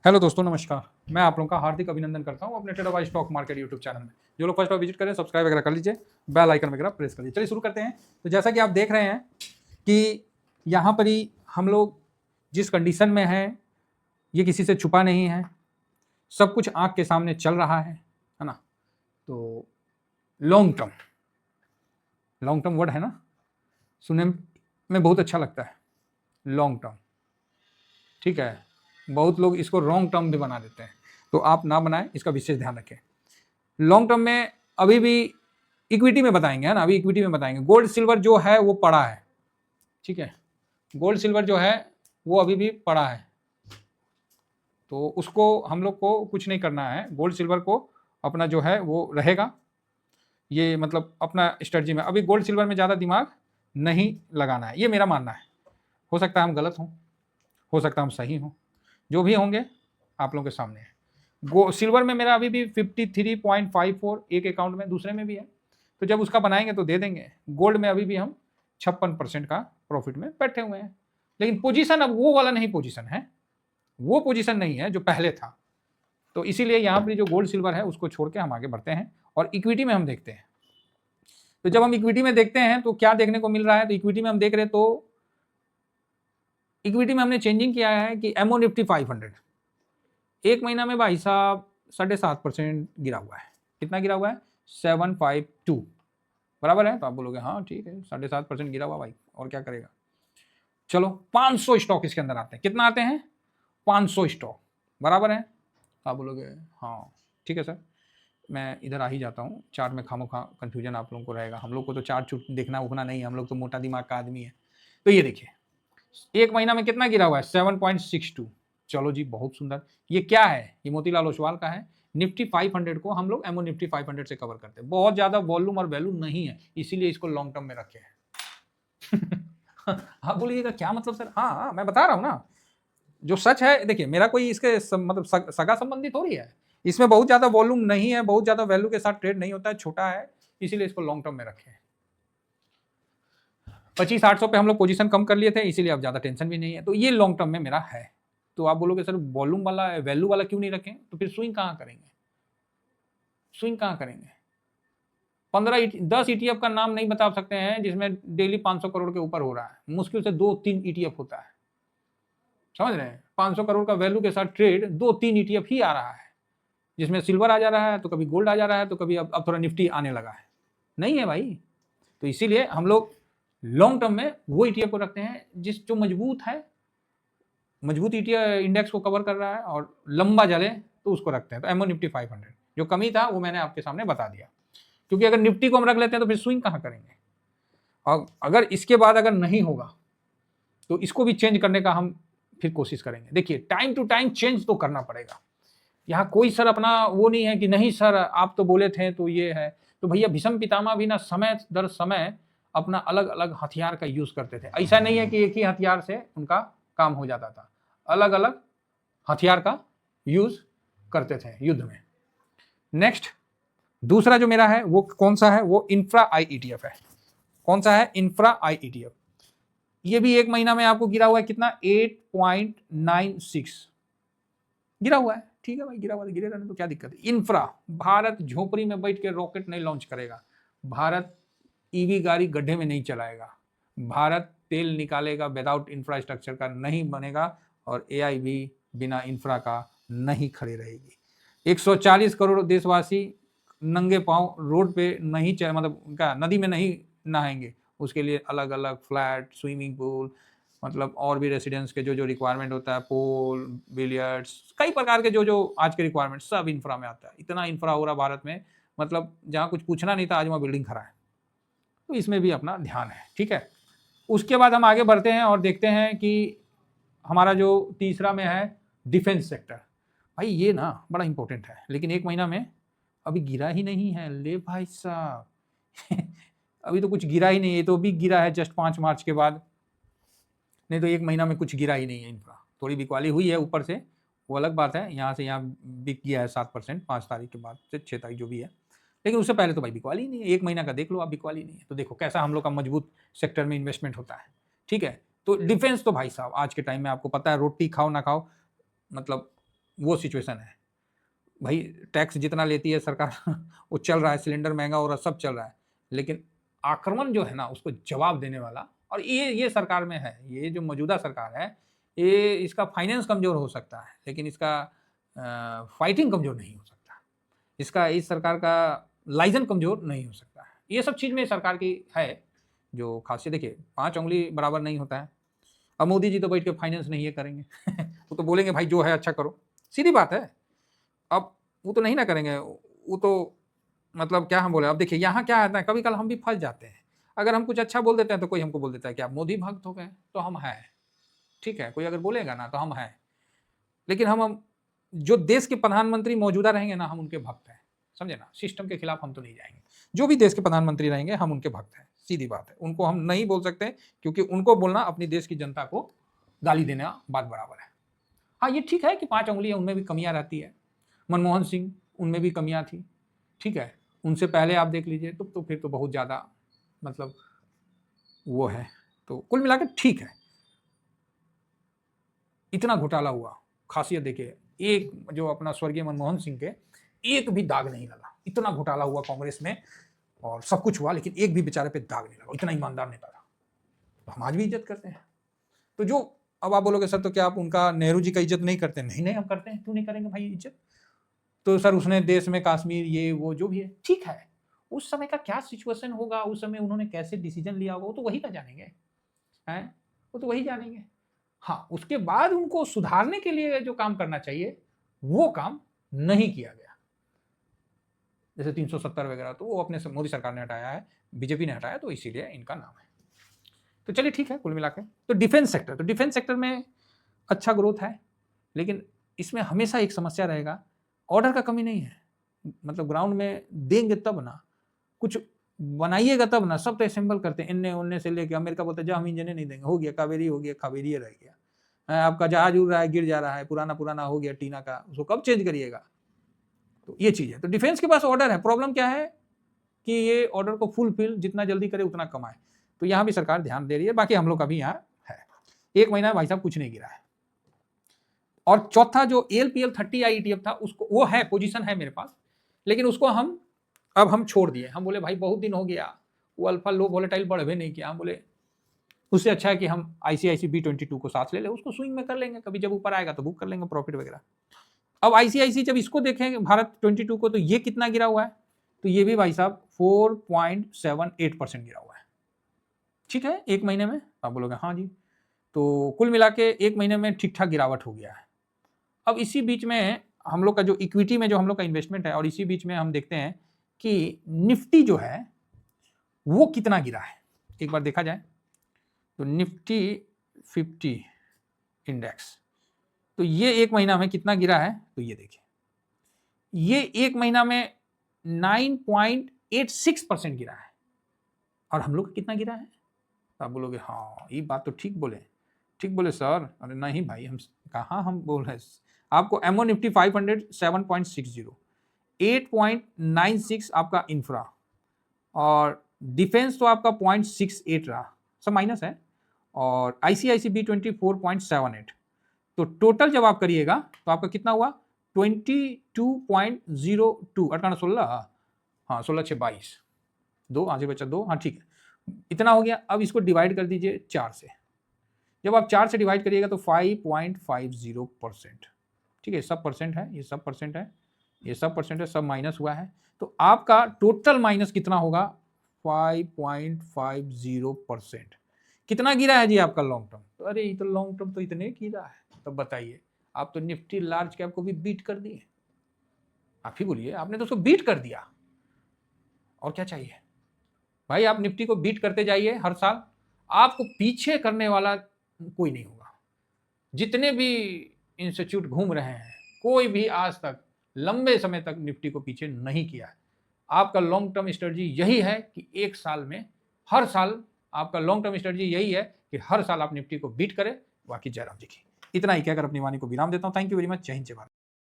Hello दोस्तों, नमस्कार। मैं आप लोगों का हार्दिक अभिनंदन करता हूं अपने ट्रेडर भाई स्टॉक मार्केट यूट्यूब चैनल में। जो लोग फर्स्ट बार विजिट करें, सब्सक्राइब वगैरह कर लीजिए, बेल आइकन वगैरह प्रेस कर लीजिए। चलिए शुरू करते हैं। तो जैसा कि आप देख रहे हैं कि यहाँ पर ही हम लोग जिस कंडीशन में हैं, ये किसी से छुपा नहीं है, सब कुछ आंख के सामने चल रहा है ना। तो लॉन्ग टर्म वर्ड है ना, सुनने में बहुत अच्छा लगता है, लॉन्ग टर्म। ठीक है, बहुत लोग इसको रॉन्ग टर्म भी बना देते हैं, तो आप ना बनाएं, इसका विशेष ध्यान रखें। लॉन्ग टर्म में अभी भी इक्विटी में बताएंगे, है ना, अभी इक्विटी में बताएंगे। गोल्ड सिल्वर जो है वो पड़ा है, ठीक है, गोल्ड सिल्वर जो है वो अभी भी पड़ा है, तो उसको हम लोग को कुछ नहीं करना है। गोल्ड सिल्वर को अपना जो है वो रहेगा, ये मतलब अपना स्ट्रेटजी में अभी गोल्ड सिल्वर में ज़्यादा दिमाग नहीं लगाना है, ये मेरा मानना है। हो सकता है हम गलत हों, हो सकता है हम सही हों, जो भी होंगे आप लोगों के सामने है। सिल्वर में मेरा अभी भी 53.54 एक अकाउंट में, दूसरे में भी है, तो जब उसका बनाएंगे तो दे देंगे। गोल्ड में अभी भी हम 56% का प्रॉफिट में बैठे हुए हैं, लेकिन पोजीशन अब वो वाला नहीं पोजीशन है, वो पोजीशन नहीं है जो पहले था। तो इसीलिए यहाँ पर जो गोल्ड सिल्वर है उसको छोड़ के हम आगे बढ़ते हैं और इक्विटी में हम देखते हैं। तो जब हम इक्विटी में देखते हैं तो क्या देखने को मिल रहा है, तो इक्विटी में हम देख रहे हैं, तो इक्विटी में हमने चेंजिंग किया है कि एमओ निफ्टी 500 एक महीना में भाई साहब 7.5% गिरा हुआ है। कितना गिरा हुआ है? 752 बराबर है। तो आप बोलोगे हाँ ठीक है, 7.5% गिरा हुआ भाई, और क्या करेगा। चलो 500 स्टॉक इसके अंदर आते हैं। कितना आते हैं? 500 स्टॉक, बराबर है। तो आप बोलोगे हाँ ठीक है सर, मैं इधर आ ही जाता हूँ। चार्ट में खामोखा कंफ्यूजन आप लोगों को रहेगा, हम लोग को तो चार्ट देखना उखना नहीं है, हम लोग तो मोटा दिमाग का आदमी है। तो ये देखिए एक महीना में कितना गिरा हुआ है? 7.62। चलो जी बहुत सुंदर। ये क्या है? ये मोतीलाल ओसवाल का है। निफ्टी 500 को हम लोग एमओ निफ्टी 500 से कवर करते हैं। बहुत ज्यादा वॉल्यूम और वैल्यू नहीं है, इसीलिए इसको लॉन्ग टर्म में रखे हैं। आप बोलिएगा क्या मतलब सर? हाँ मैं बता रहा हूँ ना, जो सच है। देखिए मेरा कोई इसके मतलब सगा संबंधी थोड़ी है, इसमें बहुत ज्यादा वॉल्यूम नहीं है, बहुत ज्यादा वैल्यू के साथ ट्रेड नहीं होता है, छोटा है, इसीलिए इसको लॉन्ग टर्म में रखे हैं। 25,800 पे हम लोग पोजीशन कम कर लिए थे, इसीलिए अब ज्यादा टेंशन भी नहीं है। तो ये लॉन्ग टर्म में मेरा है। तो आप बोलोगे सर वॉल्यूम वाला वैल्यू वाला क्यों नहीं रखें? तो फिर स्विंग कहाँ करेंगे? स्विंग कहाँ करेंगे? 10 ईटीएफ का नाम नहीं बता सकते हैं जिसमें डेली 500 करोड़ के ऊपर हो रहा है। मुश्किल से 2-3 ईटीएफ होता है, समझ रहे हैं? 500 करोड़ का वैल्यू के साथ ट्रेड 2-3 ईटीएफ ही आ रहा है, जिसमें सिल्वर आ जा रहा है, तो कभी गोल्ड आ जा रहा है, तो कभी अब थोड़ा निफ्टी आने लगा है। नहीं है भाई। तो इसीलिए हम लोग लॉन्ग टर्म में वो ईटीएफ को रखते हैं जो मजबूत है, मजबूत इंडेक्स को कवर कर रहा है और लंबा चले, तो उसको रखते हैं। तो एमओ निफ्टी 500 जो कमी था वो मैंने आपके सामने बता दिया, क्योंकि अगर निफ्टी को हम रख लेते हैं तो फिर स्विंग कहाँ करेंगे। और अगर इसके बाद अगर नहीं होगा तो इसको भी चेंज करने का हम फिर कोशिश करेंगे। देखिए टाइम टू टाइम चेंज तो करना पड़ेगा। यहाँ कोई सर अपना वो नहीं है कि नहीं सर आप तो बोले थे तो ये है। तो भैया भीष्म पितामह भी ना समय दर समय अपना अलग अलग हथियार का यूज करते थे। ऐसा नहीं है कि एक ही हथियार से उनका काम हो जाता था, अलग अलग हथियार का यूज करते थे युद्ध में। नेक्स्ट दूसरा जो मेरा है वो कौन सा है? वो इंफ्रा आई ईटीएफ है। कौन सा है? इंफ्रा आई ईटीएफ। ये भी एक महीना में आपको गिरा हुआ है कितना? 8.96 गिरा हुआ है। ठीक है भाई, गिरा हुआ है, गिरे रहने तो क्या दिक्कत है। इंफ्रा, भारत झोपड़ी में बैठ के रॉकेट नहीं लॉन्च करेगा, भारत ईवी गाड़ी गड्ढे में नहीं चलाएगा, भारत तेल निकालेगा विदाउट इंफ्रास्ट्रक्चर का नहीं बनेगा, और एआई भी बिना इंफ्रा का नहीं खड़ी रहेगी। 140 करोड़ देशवासी नंगे पांव रोड पे नहीं मतलब क्या नदी में नहीं नहाएंगे, उसके लिए अलग अलग फ्लैट, स्विमिंग पूल, मतलब और भी रेसिडेंस के जो रिक्वायरमेंट होता है, पूल, बिलियर्ड्स, कई प्रकार के जो आज के रिक्वायरमेंट सब इंफ्रा में आता है। इतना इंफ्रा हो रहा भारत में, मतलब जहाँ कुछ पूछना नहीं था आज वहाँ बिल्डिंग खड़ा है। तो इसमें भी अपना ध्यान है, ठीक है। उसके बाद हम आगे बढ़ते हैं और देखते हैं कि हमारा जो तीसरा में है डिफेंस सेक्टर। भाई ये ना बड़ा इंपॉर्टेंट है, लेकिन एक महीना में अभी गिरा ही नहीं है। ले भाई साहब अभी तो कुछ गिरा ही नहीं है, तो अभी गिरा है जस्ट 5 मार्च के बाद, नहीं तो एक महीना में कुछ गिरा ही नहीं है। इंफ्रा थोड़ी बिकवाली हुई है ऊपर से, वो अलग बात है, यहाँ से यहाँ बिक गया है 7% 5 तारीख के बाद से 6 तारीख जो भी है, लेकिन उससे पहले तो भाई बिकवाली नहीं है। एक महीना का देख लो आप, बिकवाली नहीं है। तो देखो कैसा हम लोग का मजबूत सेक्टर में इन्वेस्टमेंट होता है, ठीक है। तो डिफेंस तो भाई साहब आज के टाइम में आपको पता है, रोटी खाओ ना खाओ, मतलब वो सिचुएशन है भाई। टैक्स जितना लेती है सरकार वो चल रहा है, सिलेंडर महंगा हो रहा है, सब चल रहा है, लेकिन आक्रमण जो है ना उसको जवाब देने वाला, और ये सरकार में है, ये जो मौजूदा सरकार है, ये इसका फाइनेंस कमजोर हो सकता है लेकिन इसका फाइटिंग कमजोर नहीं हो सकता, इसका इस सरकार का लाइजन कमजोर नहीं हो सकता है। ये सब चीज़ में सरकार की है जो खासियत। देखिए 5 उंगली बराबर नहीं होता है। अब मोदी जी तो बैठ के फाइनेंस नहीं ये करेंगे वो तो बोलेंगे भाई जो है अच्छा करो, सीधी बात है। अब वो तो नहीं ना करेंगे, वो तो मतलब क्या हम बोले। अब देखिए यहाँ क्या आता है, कभी कल हम भी फंस जाते हैं। अगर हम कुछ अच्छा बोल देते हैं तो कोई हमको बोल देता है कि आप मोदी भक्त हो गए, तो हम हैं, ठीक है, कोई अगर बोलेगा ना तो हम हैं, लेकिन हम जो देश के प्रधानमंत्री मौजूदा रहेंगे ना, हम उनके भक्त हैं, समझे ना। सिस्टम के खिलाफ हम तो नहीं जाएंगे, जो भी देश के प्रधानमंत्री रहेंगे हम उनके भक्त हैं, सीधी बात है। उनको हम नहीं बोल सकते क्योंकि उनको बोलना अपनी देश की जनता को गाली देना बात बराबर है। हाँ ये ठीक है कि 5 उंगलियां, उनमें भी कमियां रहती है। मनमोहन सिंह, उनमें भी कमियां थी, ठीक है, उनसे पहले आप देख लीजिए तो फिर तो बहुत ज़्यादा मतलब वो है। तो कुल मिलाकर ठीक है। इतना घोटाला हुआ, खासियत देखिए, एक जो अपना स्वर्गीय मनमोहन सिंह के एक भी दाग नहीं लगा। इतना घोटाला हुआ कांग्रेस में और सब कुछ हुआ, लेकिन एक भी बेचारे पे दाग नहीं लगा। इतना ईमानदार नेता था, तो हम आज भी इज्जत करते हैं। तो जो अब आप बोलोगे सर तो क्या आप उनका नेहरू जी का इज्जत नहीं करते? नहीं नहीं हम करते हैं, क्यों नहीं करेंगे भाई इज्जत। तो सर उसने देश में कश्मीर ये वो जो भी है ठीक है, उस समय का क्या सिचुएशन होगा, उस समय उन्होंने कैसे डिसीजन लिया होगा, वो तो वही का जानेंगे, हैं, वो तो वही जानेंगे। हाँ उसके बाद उनको सुधारने के लिए जो काम करना चाहिए वो काम नहीं किया गया, जैसे 370 वगैरह, तो वो अपने मोदी सरकार ने हटाया है, बीजेपी ने हटाया, तो इसीलिए इनका नाम है। तो चलिए ठीक है कुल मिला के। तो डिफेंस सेक्टर, तो डिफेंस सेक्टर में अच्छा ग्रोथ है, लेकिन इसमें हमेशा एक समस्या रहेगा, ऑर्डर का कमी नहीं है, मतलब ग्राउंड में देंगे तब ना, कुछ बनाइएगा तब ना। सब तो असेंबल करते हैं इन्ने उन्ने से लेके, अमेरिका बोलते हैं जब हम इंजन नहीं देंगे, हो गया कावेरी, हो गया कावेरी रह गया, आपका जहाज उड़ रहा है, गिर जा रहा है, पुराना पुराना हो गया टीना का, उसको कब चेंज करिएगा। तो ये चीज है। तो डिफेंस के पास ऑर्डर है, प्रॉब्लम क्या है कि ये ऑर्डर को फुलफिल जितना जल्दी करे उतना कमाए, तो यहाँ भी सरकार ध्यान दे रही है। बाकी हम लोग का भी यहाँ है, 1 महीना भाई साहब कुछ नहीं गिरा है। और चौथा जो ALPL 30 IETF था, उसको वो है, पोजीशन है मेरे पास, लेकिन उसको अब हम छोड़ दिए। हम बोले भाई बहुत दिन हो गया, वो अल्फा लो वोलेटाइल बढ़वे नहीं किया, हम बोले उससे अच्छा है कि हम ICICI B22 को साथ ले ले, उसको स्विंग में कर लेंगे, कभी जब ऊपर आएगा तो बुक कर लेंगे प्रॉफिट वगैरह। अब ICICI जब इसको देखेंगे भारत 22 को, तो ये कितना गिरा हुआ है, तो ये भी भाई साहब 4.78% गिरा हुआ है, ठीक है, 1 महीने में। आप बोलोगे हाँ जी, तो कुल मिला के 1 महीने में ठीक ठाक गिरावट हो गया है। अब इसी बीच में हम लोग का जो इक्विटी में जो हम लोग का इन्वेस्टमेंट है, और इसी बीच में हम देखते हैं कि निफ्टी जो है वो कितना गिरा है, एक बार देखा जाए तो निफ्टी 50 इंडेक्स, तो ये 1 महीना में कितना गिरा है, तो ये देखिए, ये 1 महीना में 9.86% गिरा है, और हम लोग कितना गिरा है। तो आप बोलोगे हाँ ये बात तो ठीक बोले सर। अरे नहीं भाई, हम कहाँ हम बोल रहे हैं आपको। एमओ निफ्टी 500 7.60, 8.96 आपका इंफ्रा, और डिफेंस तो आपका 0.68 रहा, सब माइनस है, और ICICI B20 4.78। तो टोटल जब आप करिएगा तो आपका कितना हुआ, 22.02, 18 16, हाँ 16 6 22, 2 आगे बचा 2, हाँ ठीक है, इतना हो गया। अब इसको डिवाइड कर दीजिए 4 से, जब आप 4 से डिवाइड करिएगा तो 5.50%, ठीक है, सब परसेंट है, ये सब परसेंट है, ये सब परसेंट है, सब माइनस हुआ है, तो आपका टोटल माइनस कितना होगा, 5.50%। कितना गिरा है जी आपका लॉन्ग टर्म, तो अरे ये तो लॉन्ग टर्म तो इतने गिरा है, तो बताइए, आप तो निफ्टी लार्ज कैप को भी बीट कर दिए, आप ही बोलिए, आपने तो उसको बीट कर दिया, और क्या चाहिए भाई। आप निफ्टी को बीट करते जाइए हर साल, आपको पीछे करने वाला कोई नहीं होगा। जितने भी इंस्टीट्यूट घूम रहे हैं, कोई भी आज तक लंबे समय तक निफ्टी को पीछे नहीं किया है। आपका लॉन्ग टर्म स्ट्रेटजी यही है कि 1 साल में, हर साल आपका लॉन्ग टर्म स्ट्रेटजी यही है कि हर साल आप निफ्टी को बीट करें। बाकी जयराम जी की इतना ही कहकर अपनी वाणी को विराम देता हूं। Thank you very much. जय हिंद जय भारत।